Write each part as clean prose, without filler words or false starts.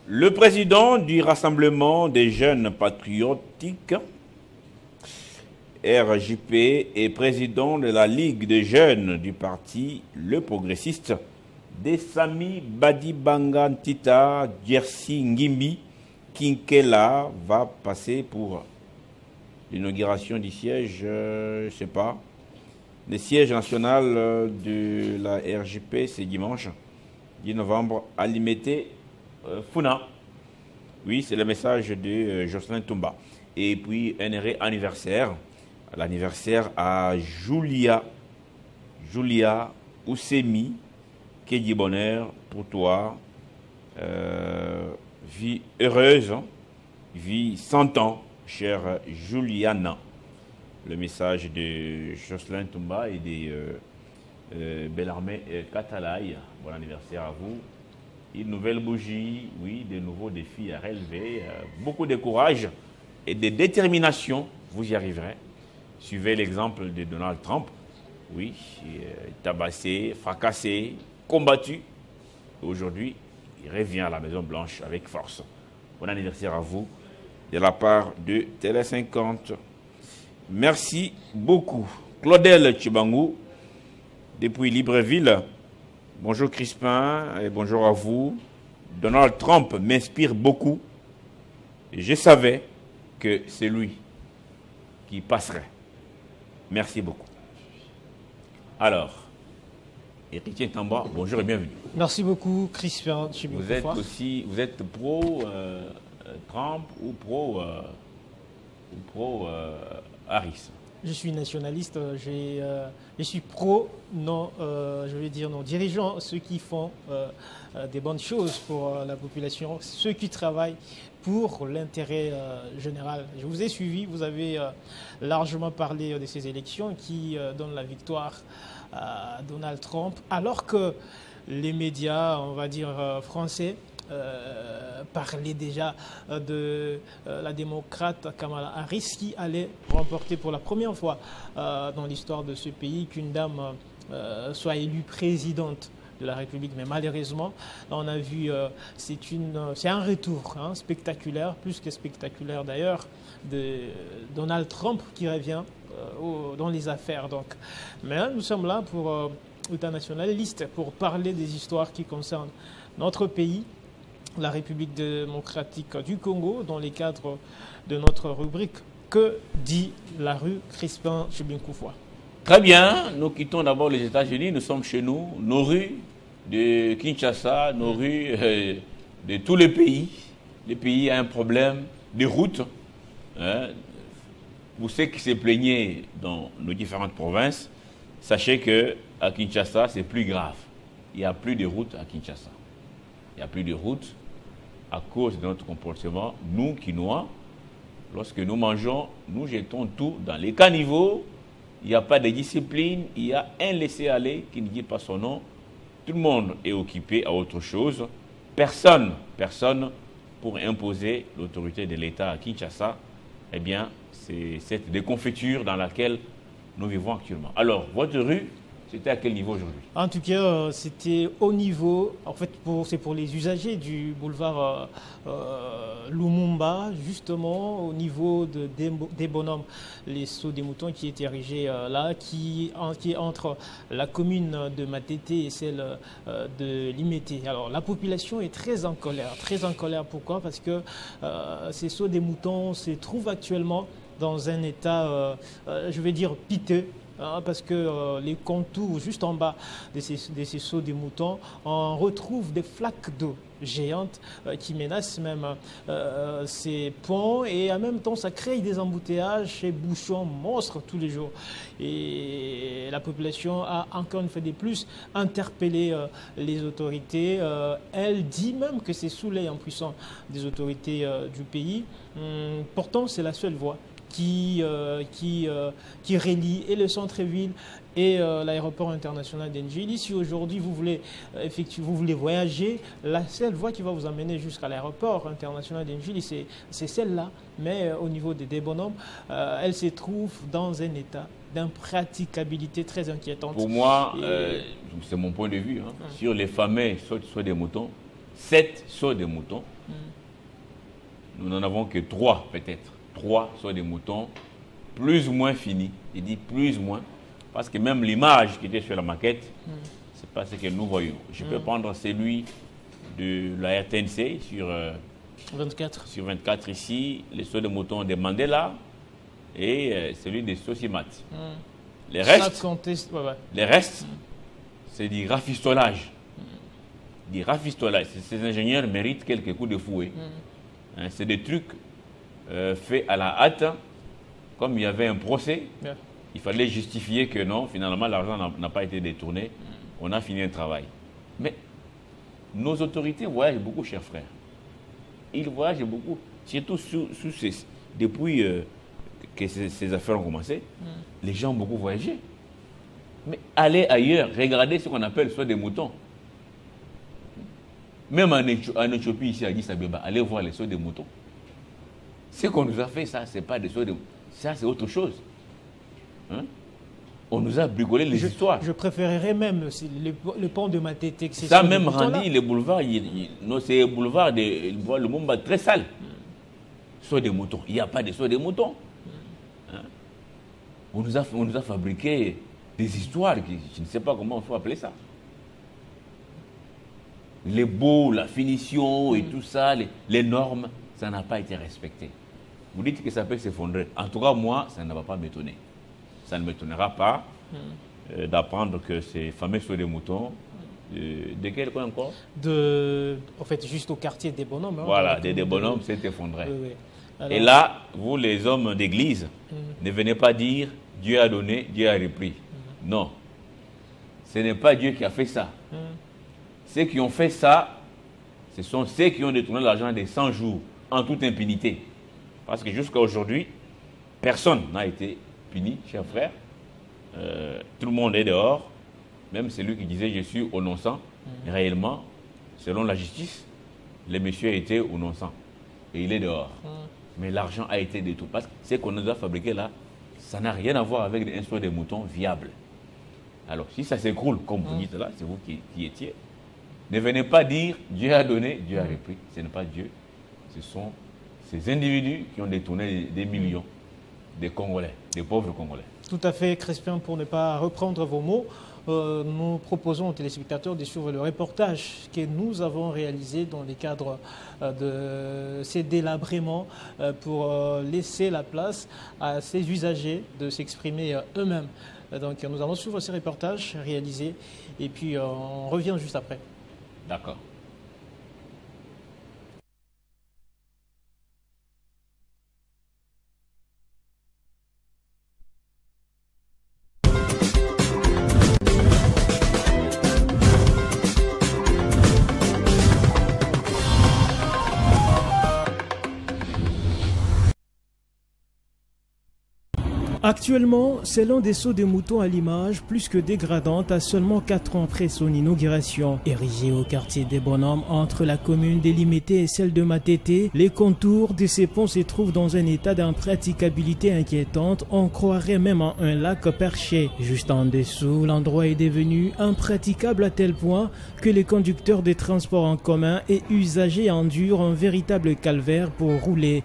Le président du Rassemblement des jeunes patriotiques, RJP, et président de la Ligue des jeunes du parti Le Progressiste, Desami Badibanga Ntita Djersi Ngimbi Kinkela, va passer pour l'inauguration du siège, je ne sais pas, le siège national de la RJP, c'est dimanche 10 novembre à Limete Funa. Oui, c'est le message de Jocelyn Toumba. Et puis un anniversaire, l'anniversaire à Julia Oussemi, qui dit bonheur pour toi, vie heureuse, vie 100 ans, chère Juliana. Le message de Jocelyn Toumba et de Bellarmé Katalaï. Bon anniversaire à vous. Une nouvelle bougie, oui, de nouveaux défis à relever. Beaucoup de courage et de détermination, vous y arriverez. Suivez l'exemple de Donald Trump. Oui, tabassé, fracassé, combattu. Aujourd'hui, il revient à la Maison Blanche avec force. Bon anniversaire à vous de la part de Télé 50. Merci beaucoup. Claudel Tchibangou, depuis Libreville. Bonjour Crispin et bonjour à vous. Donald Trump m'inspire beaucoup. Je savais que c'est lui qui passerait. Merci beaucoup. Alors, Héritier Tamba, bonjour et bienvenue. Merci beaucoup Crispin. Vous êtes pro Trump ou pro Harris? Je suis nationaliste, je suis pro, non, je vais dire non, dirigeant ceux qui font des bonnes choses pour la population, ceux qui travaillent pour l'intérêt général. Je vous ai suivi, vous avez largement parlé de ces élections qui donnent la victoire à Donald Trump, alors que les médias, on va dire français, parlait déjà de la démocrate Kamala Harris qui allait remporter pour la première fois dans l'histoire de ce pays qu'une dame soit élue présidente de la République. Mais malheureusement, on a vu, c'est un retour spectaculaire, plus que spectaculaire d'ailleurs, de Donald Trump qui revient dans les affaires. Donc, mais nous sommes là pour internationalistes, pour parler des histoires qui concernent notre pays, la République démocratique du Congo, dans les cadres de notre rubrique « Que dit la rue Crispin Chibinkoufoua ?» Très bien, nous quittons d'abord les États-Unis, nous sommes chez nous, nos rues de Kinshasa, nos rues de tous les pays. Les pays ont un problème de route. Pour ceux qui se plaignaient dans nos différentes provinces, sachez qu'à Kinshasa, c'est plus grave. Il n'y a plus de route à Kinshasa. Il n'y a plus de route à cause de notre comportement. Nous, Quinois, lorsque nous mangeons, nous jetons tout dans les caniveaux. Il n'y a pas de discipline. Il y a un laisser-aller qui ne dit pas son nom. Tout le monde est occupé à autre chose. Personne pour imposer l'autorité de l'État à Kinshasa. Eh bien, c'est cette déconfiture dans laquelle nous vivons actuellement. Alors, votre rue, c'était à quel niveau aujourd'hui? En tout cas, c'était au niveau, en fait, c'est pour les usagers du boulevard Lumumba, justement, au niveau des bonhommes, les sauts des moutons qui est érigé là, qui est entre la commune de Matete et celle de Limete. Alors, la population est très en colère. Très en colère, pourquoi? Parce que ces sauts des moutons se trouvent actuellement dans un état, je vais dire, piteux. Parce que les contours juste en bas de ces sauts des moutons, on retrouve des flaques d'eau géantes qui menacent même ces ponts, et en même temps ça crée des embouteillages et bouchons monstres tous les jours. Et la population a encore une fois de plus interpellé les autorités. Elle dit même que c'est sous l'œil impuissant des autorités du pays. Pourtant c'est la seule voie qui relie et le centre-ville et l'aéroport international d'Ndjili. Si aujourd'hui vous voulez voyager, la seule voie qui va vous amener jusqu'à l'aéroport international d'Ndjili, c'est celle-là. Mais au niveau des bonhommes, elle se trouve dans un état d'impraticabilité très inquiétante. Pour moi, c'est mon point de vue, sur les fameux soit des moutons, 7 sauts de moutons. Nous n'en avons que 3 peut-être. 3 sauts de moutons, plus ou moins finis. Il dit plus ou moins, parce que même l'image qui était sur la maquette, c'est pas ce que nous voyons. Je peux prendre celui de la RTNC sur 24 ici, les sauts de moutons de Mandela et celui de Sosimat. Les restes, c'est du rafistolage. Du rafistolage. Ces ingénieurs méritent quelques coups de fouet. Hein, c'est des trucs faits à la hâte. Comme il y avait un procès, il fallait justifier que non, finalement, l'argent n'a pas été détourné. On a fini un travail. Mais nos autorités voyagent beaucoup, chers frères. Ils voyagent beaucoup, surtout depuis que ces affaires ont commencé. Les gens ont beaucoup voyagé. Mais allez ailleurs, regardez ce qu'on appelle soit des moutons. Même en Éthiopie, ici à Addis Abeba, allez voir les sauts des moutons. Ce qu'on nous a fait, ça, c'est pas des sauts de moutons. Ça, c'est autre chose. Hein? On nous a bricolé les histoires. Je préférerais même le pont de Matete. Ça même rendu les boulevards, c'est les boulevards de Lumumba très sale. Sauts des moutons. Il n'y a pas de sauts des moutons. Hein? On nous a fabriqué des histoires, je ne sais pas comment il faut appeler ça. Les baux, la finition et tout ça, les normes, ça n'a pas été respecté. Vous dites que ça peut s'effondrer. En tout cas, moi, ça ne va pas m'étonner. Ça ne m'étonnera pas d'apprendre que ces fameux sauts de moutons, de quel coin encore? En fait, juste au quartier des bonhommes. Hein, voilà, des bonhommes s'est effondré. Oui. Alors, et là, vous, les hommes d'église, ne venez pas dire Dieu a donné, Dieu a repris. Non. Ce n'est pas Dieu qui a fait ça. Ceux qui ont fait ça, ce sont ceux qui ont détourné l'argent des 100 jours en toute impunité. Parce que jusqu'à aujourd'hui, personne n'a été puni, chers frères. Tout le monde est dehors. Même celui qui disait je suis innocent, réellement, selon la justice, le monsieur était innocent. Et il est dehors. Mais l'argent a été détourné. Parce que ce qu'on nous a fabriqué là, ça n'a rien à voir avec un sauts de moutons viables. Alors, si ça s'écroule, comme vous dites là, c'est vous qui étiez. Ne venez pas dire Dieu a donné, Dieu a repris. Ce n'est pas Dieu. Ce sont ces individus qui ont détourné des millions des Congolais, des pauvres Congolais. Tout à fait, Crespin, pour ne pas reprendre vos mots, nous proposons aux téléspectateurs de suivre le reportage que nous avons réalisé dans le cadre de ces délabrements pour laisser la place à ces usagers de s'exprimer eux-mêmes. Donc nous allons suivre ces reportages réalisés et puis on revient juste après. D'accord. Actuellement, c'est l'un des sauts de moutons à l'image plus que dégradante à seulement 4 ans après son inauguration. Érigé au quartier des Bonhommes entre la commune délimitée et celle de Matete, les contours de ces ponts se trouvent dans un état d'impraticabilité inquiétante. On croirait même en un lac perché. Juste en dessous, l'endroit est devenu impraticable à tel point que les conducteurs des transports en commun et usagers endurent un véritable calvaire pour rouler.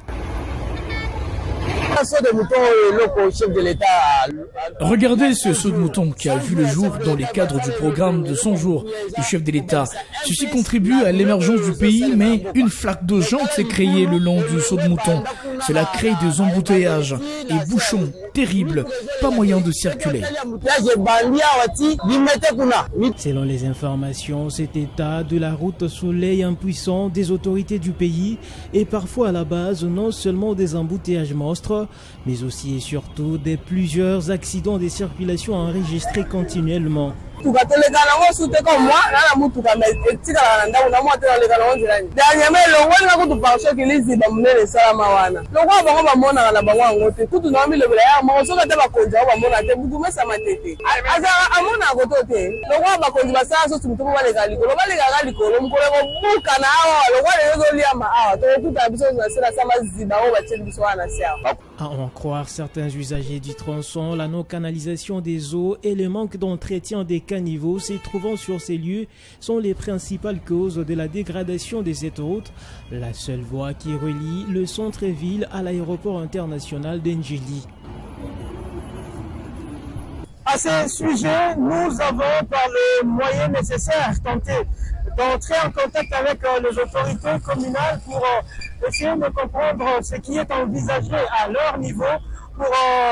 Regardez ce saut de mouton qui a vu le jour dans les cadres du programme de 100 jours du chef de l'État. Ceci contribue à l'émergence du pays, mais une flaque de jante s'est créée le long du saut de mouton. Cela crée des embouteillages et bouchons terribles, pas moyen de circuler. Selon les informations, cet état de la route soulève impuissant des autorités du pays et parfois à la base non seulement des embouteillages monstres, mais aussi et surtout des plusieurs accidents de circulation enregistrés continuellement. À en croire certains usagers du tronçon, la non-canalisation des eaux et le manque d'entretien des caniveaux se trouvant sur ces lieux sont les principales causes de la dégradation de cette route, la seule voie qui relie le centre-ville à l'aéroport international d'Ndjili. À ce sujet, nous avons, par les moyens nécessaires, tenté d'entrer en contact avec les autorités communales pour essayer de comprendre ce qui est envisagé à leur niveau pour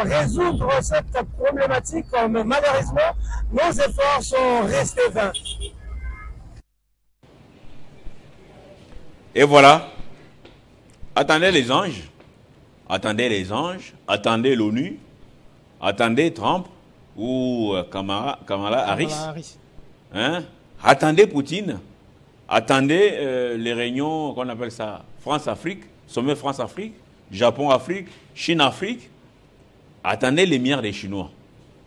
résoudre cette problématique. Mais malheureusement, nos efforts sont restés vains. Et voilà. Attendez les anges. Attendez les anges. Attendez l'ONU. Attendez Trump ou Kamala Harris. Hein? Attendez Poutine. Attendez les réunions, qu'on appelle ça, France-Afrique, sommet France-Afrique, Japon-Afrique, Chine-Afrique. Attendez les milliards des Chinois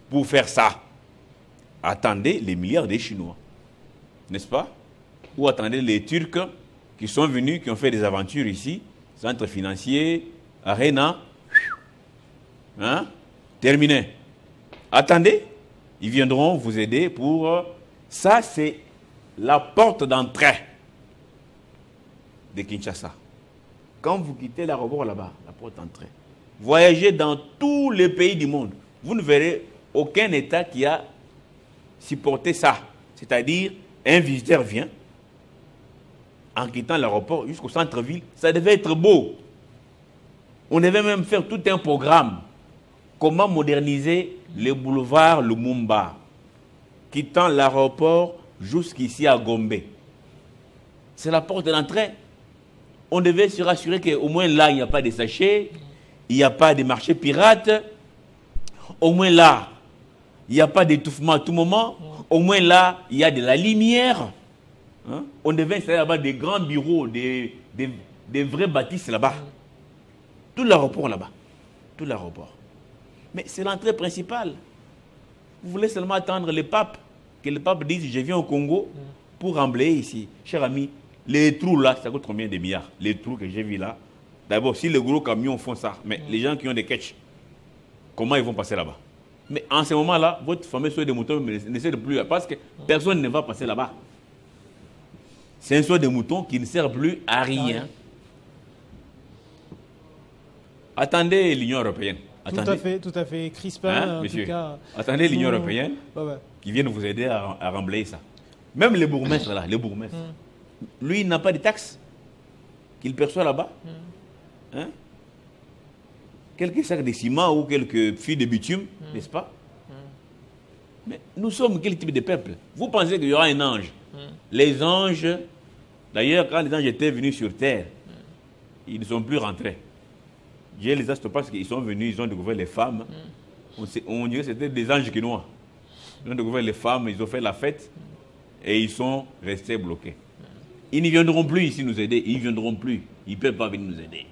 pour faire ça. Attendez les milliards des Chinois. N'est-ce pas? Ou attendez les Turcs qui sont venus, qui ont fait des aventures ici, centre financier, Arena. Hein? Terminé. Attendez, ils viendront vous aider pour... Ça, c'est la porte d'entrée de Kinshasa. Quand vous quittez l'aéroport là-bas, la porte d'entrée, voyagez dans tous les pays du monde. Vous ne verrez aucun État qui a supporté ça. C'est-à-dire, un visiteur vient, en quittant l'aéroport jusqu'au centre-ville, ça devait être beau. On devait même faire tout un programme. Comment moderniser le boulevard Lumumba, quittant l'aéroport jusqu'ici à Gombe. C'est la porte d'entrée. On devait se rassurer qu'au moins là, il n'y a pas de sachets, il n'y a pas de marchés pirates. Au moins là, il n'y a pas d'étouffement à tout moment. Au moins là, il y a de la lumière. Hein? On devait installer là-bas des grands bureaux, des vrais bâtisses là-bas. Tout l'aéroport là-bas. Tout l'aéroport. Mais c'est l'entrée principale. Vous voulez seulement attendre le pape, que le pape dise « je viens au Congo pour emblayer ici ». Cher ami, les trous là, ça coûte combien de milliards? Les trous que j'ai vus là. D'abord, si les gros camions font ça, mais les gens qui ont des catchs, comment ils vont passer là-bas? Mais en ce moment-là, votre fameux soin de mouton ne sert plus, parce que personne ne va passer là-bas. C'est un soin de mouton qui ne sert plus à rien. Attendez l'Union européenne. Attendez. Tout à fait. Crispin, hein, en tout cas. Attendez l'Union européenne qui vienne vous aider à remblayer ça. Même les bourgmestres là, lui il n'a pas de taxes qu'il perçoit là-bas. Hein? Quelques sacs de ciment ou quelques fils de bitume, n'est-ce pas? Mais nous sommes quel type de peuple? Vous pensez qu'il y aura un ange? Les anges, d'ailleurs, quand les anges étaient venus sur terre, ils ne sont plus rentrés. Dieu les a stoppés parce qu'ils sont venus, ils ont découvert les femmes. On dirait que c'était des anges quinois. Ils ont découvert les femmes, ils ont fait la fête et ils sont restés bloqués. Ils ne viendront plus ici nous aider, ils ne viendront plus. Ils ne peuvent pas venir nous aider.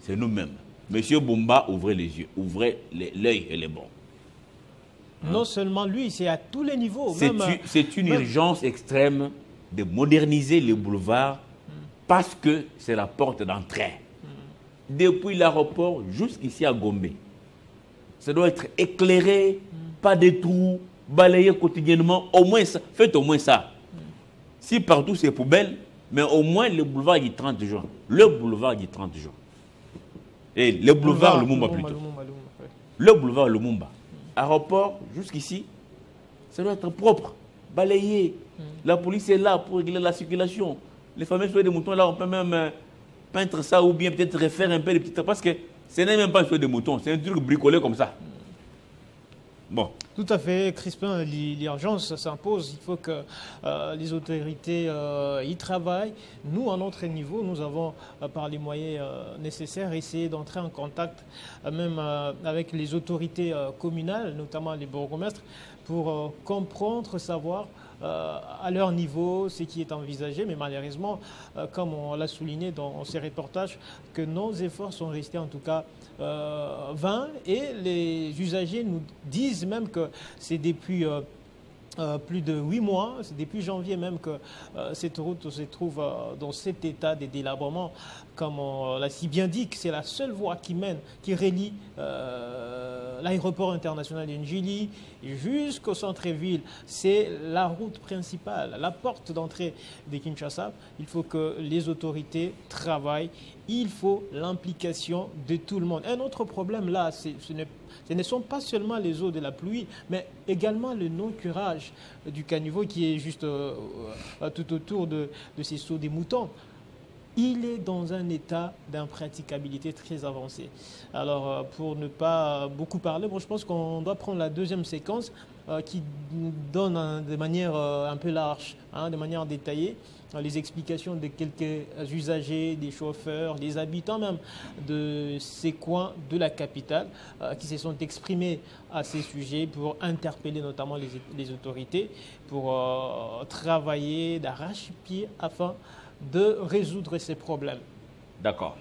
C'est nous-mêmes. Monsieur Bumba, ouvrez les yeux, ouvrez l'œil et les bons. Non seulement lui, c'est à tous les niveaux. C'est une urgence extrême de moderniser le boulevard parce que c'est la porte d'entrée. Depuis l'aéroport jusqu'ici à Gombe. Ça doit être éclairé, pas de trous, balayé quotidiennement. Au moins ça, faites au moins ça. Si partout c'est poubelle, mais au moins le boulevard du 30 juin. Le boulevard du 30 juin. Et le boulevard Lumumba plutôt. Le boulevard Lumumba. Aéroport jusqu'ici, ça doit être propre, balayé. La police est là pour régler la circulation. Les fameux soins de moutons là, on peut même peindre ça ou bien peut-être refaire un peu de petites... Parce que ce n'est même pas un soin de mouton, c'est un truc bricolé comme ça. Bon. Tout à fait, Crispin, l'urgence s'impose. Il faut que les autorités y travaillent. Nous, à notre niveau, nous avons, par les moyens nécessaires, essayé d'entrer en contact même avec les autorités communales, notamment les bourgmestres, pour comprendre, savoir à leur niveau ce qui est envisagé. Mais malheureusement, comme on l'a souligné dans ces reportages, que nos efforts sont restés en tout cas vains, et les usagers nous disent même que c'est depuis plus de 8 mois, c'est depuis janvier même que cette route se trouve dans cet état de délabrement. Comme on l'a si bien dit, c'est la seule voie qui mène, qui relie l'aéroport international de Njili jusqu'au centre-ville. C'est la route principale, la porte d'entrée de Kinshasa. Il faut que les autorités travaillent, il faut l'implication de tout le monde. Un autre problème là, ce ne sont pas seulement les eaux de la pluie, mais également le non-curage du caniveau qui est juste tout autour de ces seaux des moutons. Il est dans un état d'impraticabilité très avancé. Alors, pour ne pas beaucoup parler, je pense qu'on doit prendre la deuxième séquence qui donne de manière un peu large, de manière détaillée, les explications de quelques usagers, des chauffeurs, des habitants même de ces coins de la capitale qui se sont exprimés à ces sujets pour interpeller notamment les autorités, pour travailler d'arrache-pied afin de résoudre ces problèmes. D'accord.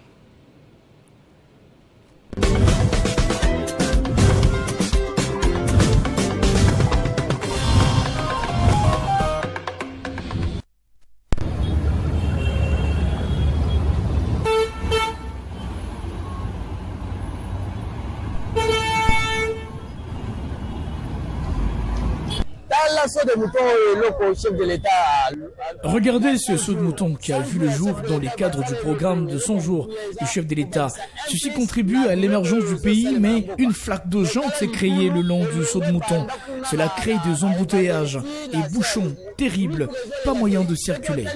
Regardez ce saut de mouton qui a vu le jour dans les cadres du programme de 100 jours du chef de l'État. Ceci contribue à l'émergence du pays, mais une flaque d'eau jaune s'est créée le long du saut de mouton. Cela crée des embouteillages et bouchons terribles, pas moyen de circuler.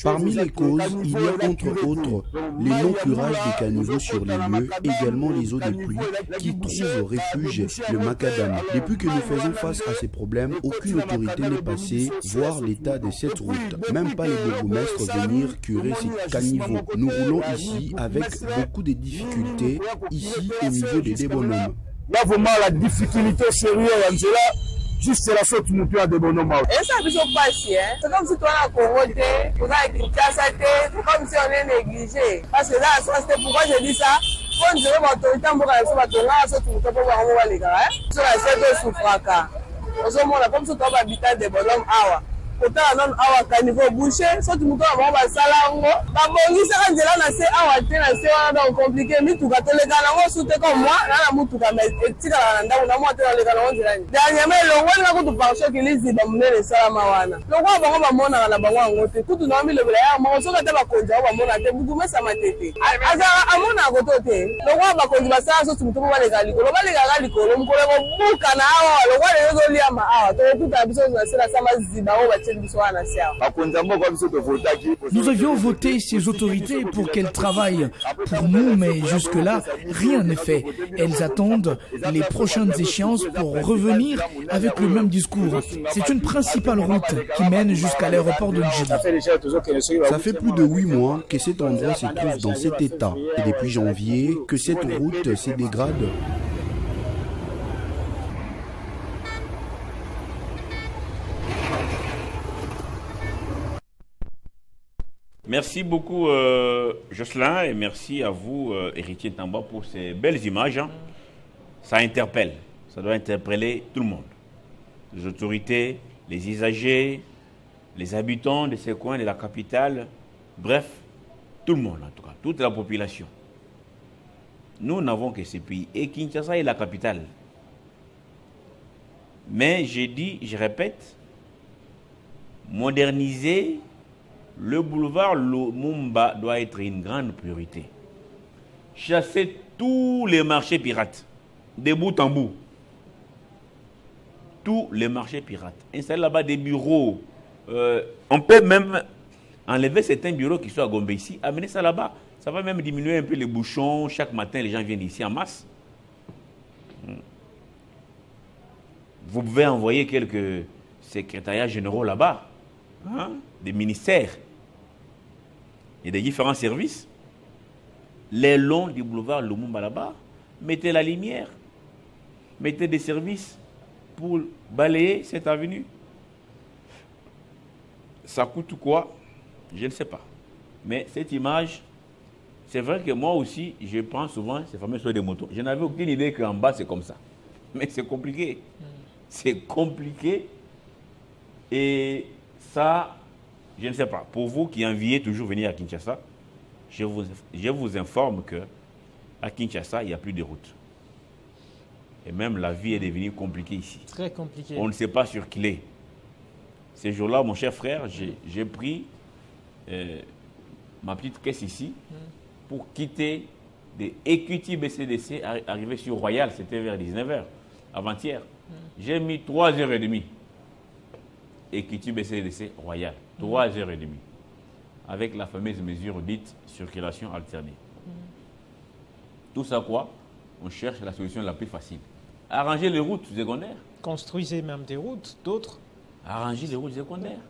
Parmi les causes, il y a entre autres les non-curages des caniveaux sur les lieux, également les eaux de pluie qui trouvent refuge le macadam. Depuis que nous faisons face à ces problèmes, aucune autorité n'est passée voir l'état de cette route. Même pas les bourgmestres venir curer ces caniveaux. Nous roulons ici avec beaucoup de difficultés, ici au niveau des débonhommes. Là, vraiment, la difficulté sérieuse, Angela. Juste la faute de nous à des bonhommes. Et ça, ils sont pas chiens. C'est comme si toi, on a Congoté, on a Kinshasa, c'est comme si on est négligé. Parce que là, c'est pourquoi je dis ça. Quand je vais l'autorité, on va faire ça, on va voir les gars. Sur la scène, sous fracas. On se montre comme si on habitant des bonhommes. Pourtant, on a un caniveau bouché, soit tu me dis, on va salango. Babongi, ça va dire là, c'est à c'est donc compliqué. Mais tout cas, les gars, on soutient comme moi, là, on a tout cas, mais tu as les gars, dernièrement, le roi, là, quand tu parles, qu'il est dit, on est les salamawana. Le roi, on va monter à la banque, tout le monde, le blé, on se met à la conja, on va monter, beaucoup, mais ça m'a été. À mon côté, le roi va conduire ça, surtout, tu vas les gars, le roi, les gars, le roi, le roi, les gars, tout a besoin de la Samaziba. Nous avions voté ces autorités pour qu'elles travaillent pour nous, mais jusque-là, rien n'est fait. Elles attendent les prochaines échéances pour revenir avec le même discours. C'est une principale route qui mène jusqu'à l'aéroport de Njili. Ça fait plus de 8 mois que cet endroit se trouve dans cet état. Et depuis janvier, que cette route se dégrade. Merci beaucoup Jocelyn et merci à vous Héritier Tamba pour ces belles images. Ça interpelle, ça doit interpeller tout le monde. Les autorités, les usagers, les habitants de ces coins de la capitale, bref, tout le monde en tout cas, toute la population. Nous n'avons que ces pays et Kinshasa est la capitale. Mais j'ai dit, je répète, moderniser le boulevard Lumumba doit être une grande priorité. Chasser tous les marchés pirates, de bout en bout. Tous les marchés pirates. Installer là-bas des bureaux. On peut même enlever certains bureaux qui sont à Gombe ici, amener ça là-bas. Ça va même diminuer un peu les bouchons. Chaque matin, les gens viennent ici en masse. Vous pouvez envoyer quelques secrétariats généraux là-bas, des ministères et des différents services. Les longs du boulevard Lumumba là-bas, mettez la lumière, mettez des services pour balayer cette avenue. Ça coûte quoi? Je ne sais pas. Mais cette image, c'est vrai que moi aussi, je prends souvent ces fameux sauts de moto. Je n'avais aucune idée qu'en bas, c'est comme ça. Mais c'est compliqué. C'est compliqué. Et ça, je ne sais pas. Pour vous qui enviez toujours venir à Kinshasa, je vous informe qu'à Kinshasa, il n'y a plus de route. Et même la vie est devenue compliquée ici. Très compliqué. On ne sait pas sur qui est. Ces jours-là, mon cher frère, j'ai pris ma petite caisse ici pour quitter des Equity BCDC, arriver sur Royal, c'était vers 19h, avant-hier. J'ai mis 3h30. Equity BCDC Royal, 3h30. Avec la fameuse mesure dite circulation alternée. Tout ça quoi? On cherche la solution la plus facile. Arranger les routes secondaires. Construisez même des routes, d'autres. Arranger les routes secondaires.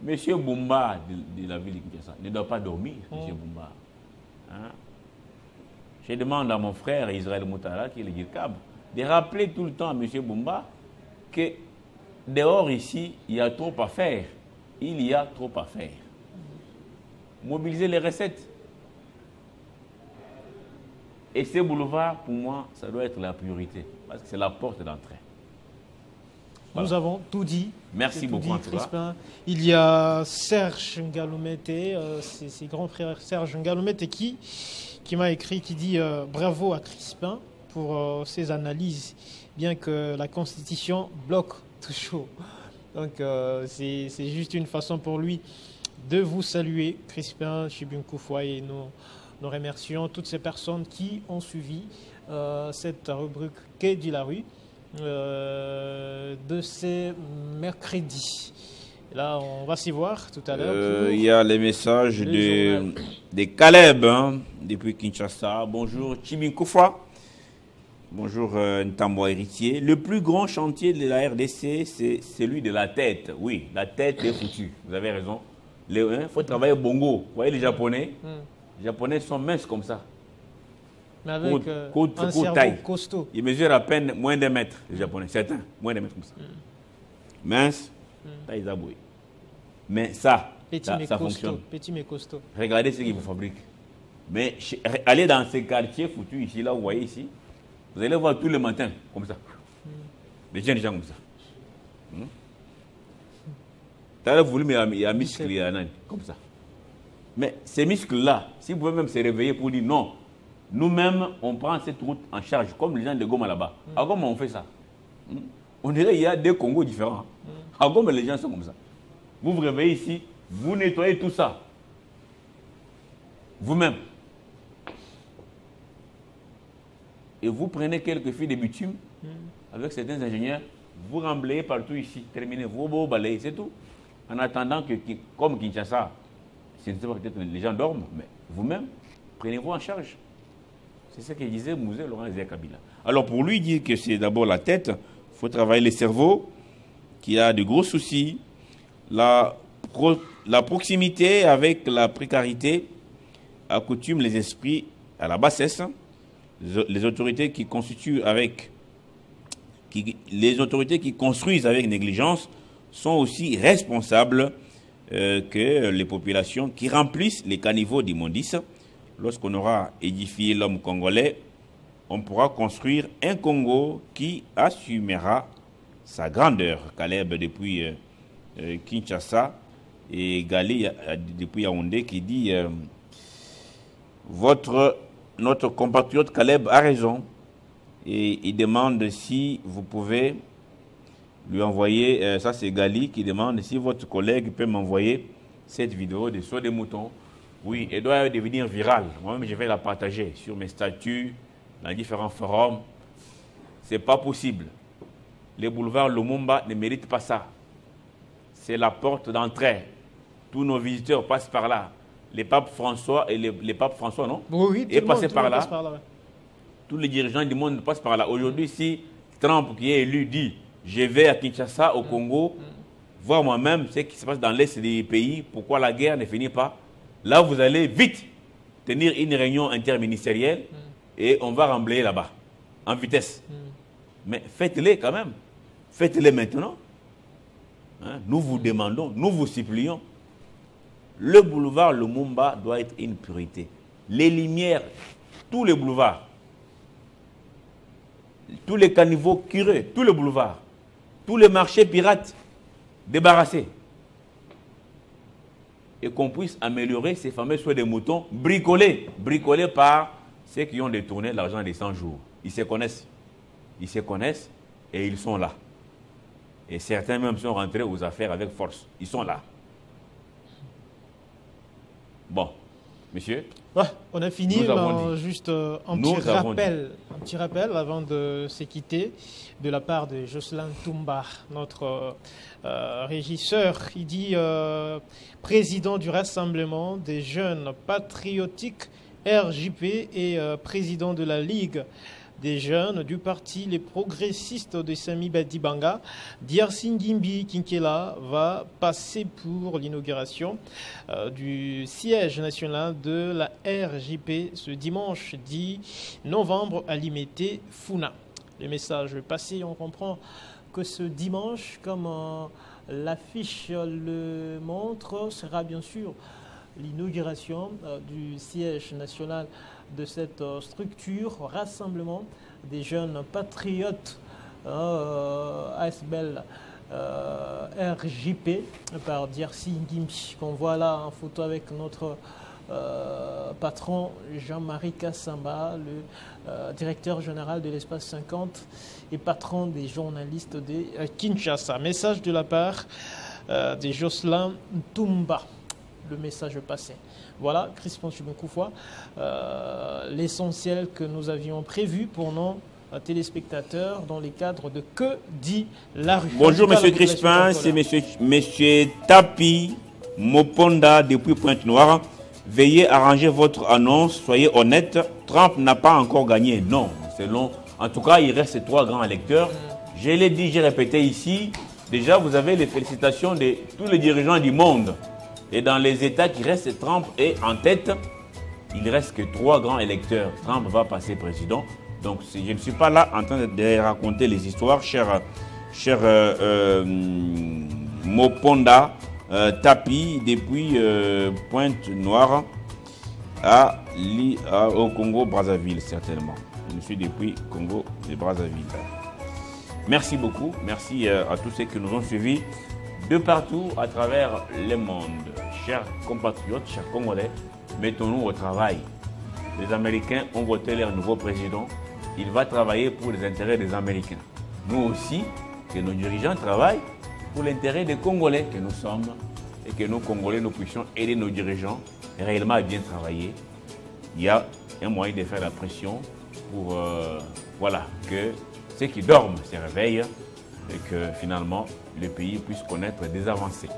Monsieur Boumba de la ville de Kinshasa ne doit pas dormir, Monsieur Boumba. Hein? Je demande à mon frère Israël Moutara, qui est le GIRCAB, de rappeler tout le temps à Monsieur Boumba que dehors ici, il y a trop à faire. Il y a trop à faire. Mobiliser les recettes. Et ces boulevards, pour moi, ça doit être la priorité. Parce que c'est la porte d'entrée. Voilà. Nous avons tout dit. Merci beaucoup, Crispin. Il y a Serge Ngalomete, c'est grand frère Serge Ngalomete qui m'a écrit, qui dit bravo à Crispin pour ses analyses, bien que la Constitution bloque toujours. Donc c'est juste une façon pour lui de vous saluer, Crispin Chibunkoufoua, et nous remercions toutes ces personnes qui ont suivi cette rubrique Quai de la rue de ces mercredis. Là, on va s'y voir tout à l'heure. Il y a les messages de Caleb depuis Kinshasa. Bonjour Chibunkoufoua. Bonjour Ntambo héritier. Le plus grand chantier de la RDC, c'est celui de la tête. Oui, la tête est foutue. Vous avez raison. Il faut travailler bongo. Vous voyez les Japonais? Les Japonais sont minces comme ça. Mais avec un cerveau costaud. Ils mesurent à peine moins d'un mètre, les Japonais. Certains, moins d'un mètre comme ça. Mince, taille zaboué. Mais ça fonctionne. Petit mais costaud. Regardez ce qu'ils vous fabriquent. Mais allez dans ces quartiers foutus ici, là, vous voyez ici. Vous allez voir tous les matins, comme ça. Des gens comme ça. Tu as voulu, mais il y a muscle, il y a comme ça. Mais ces muscles-là, si vous pouvez même se réveiller pour dire non, nous-mêmes, on prend cette route en charge, comme les gens de Goma là-bas. À Goma, on fait ça. On dirait qu'il y a des Congos différents. À Goma, les gens sont comme ça. Vous vous réveillez ici, vous nettoyez tout ça. Vous-même. Et vous prenez quelques fils de bitume avec certains ingénieurs, vous remblayez partout ici, terminez, vous balayez, c'est tout. En attendant que, comme Kinshasa, je ne sais pas, peut-être les gens dorment, mais vous-même, prenez-vous en charge. C'est ce que disait Mouzé Laurent Kabila. Alors pour lui, dire que c'est d'abord la tête, il faut travailler le cerveau, qui a de gros soucis, la proximité avec la précarité accoutume les esprits à la bassesse. Les autorités qui construisent avec négligence sont aussi responsables que les populations qui remplissent les caniveaux d'immondices. Lorsqu'on aura édifié l'homme congolais, on pourra construire un Congo qui assumera sa grandeur. Caleb depuis Kinshasa et Gali depuis Yaoundé qui dit notre compatriote Caleb a raison et il demande si vous pouvez lui envoyer, ça c'est Gali qui demande si votre collègue peut m'envoyer cette vidéo de saut des moutons. Oui, elle doit devenir virale. Moi-même, je vais la partager sur mes statuts, dans différents forums. Ce n'est pas possible. Les boulevards Lumumba ne méritent pas ça. C'est la porte d'entrée. Tous nos visiteurs passent par là. Les papes François et les papes François, non? Oui, et passent par là. Tous les dirigeants du monde passent par là. Aujourd'hui, si Trump, qui est élu, dit « Je vais à Kinshasa, au Congo, voir moi-même ce qui se passe dans l'Est des pays, pourquoi la guerre ne finit pas ?» Là, vous allez vite tenir une réunion interministérielle et on va remblayer là-bas, en vitesse. Mais faites-les quand même. Faites-les maintenant. Hein? Nous vous demandons, nous vous supplions. Le boulevard Lumumba doit être une priorité. les lumières, tous les boulevards, tous les caniveaux curés, tous les boulevards, tous les marchés pirates débarrassés. Et qu'on puisse améliorer ces fameux soins des moutons bricolés par ceux qui ont détourné l'argent des 100 jours. Ils se connaissent. Ils se connaissent et ils sont là. Et certains même sont rentrés aux affaires avec force. Ils sont là. Bon, monsieur. Ouais, on a fini, juste un petit rappel avant de se quitter de la part de Jocelyn Toumba, notre régisseur. Il dit président du Rassemblement des jeunes patriotiques RJP et président de la Ligue des jeunes du parti Les Progressistes de Sami Badibanga, Diarsingimbi Kinkela va passer pour l'inauguration du siège national de la RJP ce dimanche 10 novembre à Limete Funa. Le message est passé, on comprend que ce dimanche, comme l'affiche le montre, sera bien sûr l'inauguration du siège national de cette structure, rassemblement des jeunes patriotes ASBL RJP par Diersi Ngimbi, qu'on voit là en photo avec notre patron Jean-Marie Kassamba, le directeur général de l'Espace 50 et patron des journalistes de Kinshasa. Message de la part de Jocelyn Toumba. Le message passé. Voilà, Crispin Chiboukoufwa, l'essentiel que nous avions prévu pour nos téléspectateurs dans les cadres de Que dit la rue. Bonjour monsieur Crispin, c'est monsieur Tapi Moponda depuis Pointe-Noire. Veuillez arranger votre annonce, soyez honnête, Trump n'a pas encore gagné. Non, c'est long. En tout cas, il reste 3 grands électeurs. Je l'ai dit, j'ai répété ici, déjà vous avez les félicitations de tous les dirigeants du monde. Et dans les États qui restent, Trump est en tête. Il ne reste que 3 grands électeurs. Trump va passer président. Donc je ne suis pas là en train de raconter les histoires, cher Moponda Tapi, depuis Pointe-Noire au Congo-Brazzaville, certainement. Je suis depuis Congo-Brazzaville. Merci beaucoup. Merci à tous ceux qui nous ont suivis de partout à travers le monde. Chers compatriotes, chers Congolais, mettons-nous au travail. Les Américains ont voté leur nouveau président. Il va travailler pour les intérêts des Américains. Nous aussi, que nos dirigeants travaillent pour l'intérêt des Congolais que nous sommes et que nous, Congolais, nous puissions aider nos dirigeants réellement à bien travailler. Il y a un moyen de faire la pression pour que ceux qui dorment se réveillent et que finalement le pays puisse connaître des avancées.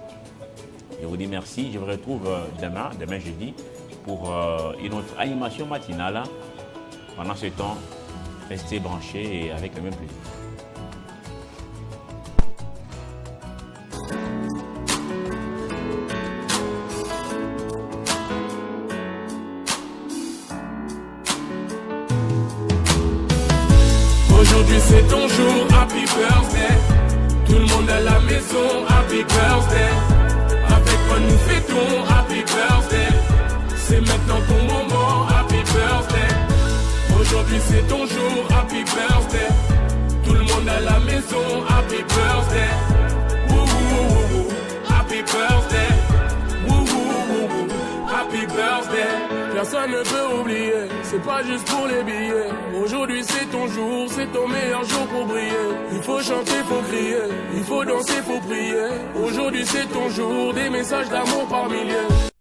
Je vous dis merci. Je vous retrouve demain jeudi, pour une autre animation matinale. Pendant ce temps, restez branchés et avec le même plaisir. Aujourd'hui c'est ton jour, happy birthday. Tout le monde à la maison, happy birthday. Avec quoi nous fêtons, happy birthday. C'est maintenant ton moment, happy birthday. Aujourd'hui c'est ton jour, happy birthday. Tout le monde à la maison, happy birthday. Woo woo woo woo, happy birthday. Woo woo woo woo, happy birthday. Personne ne peut oublier, c'est pas juste pour les billets. Aujourd'hui c'est ton jour, c'est ton meilleur jour pour briller. Il faut chanter, faut crier, il faut danser, faut prier. Aujourd'hui c'est ton jour, des messages d'amour par milliers.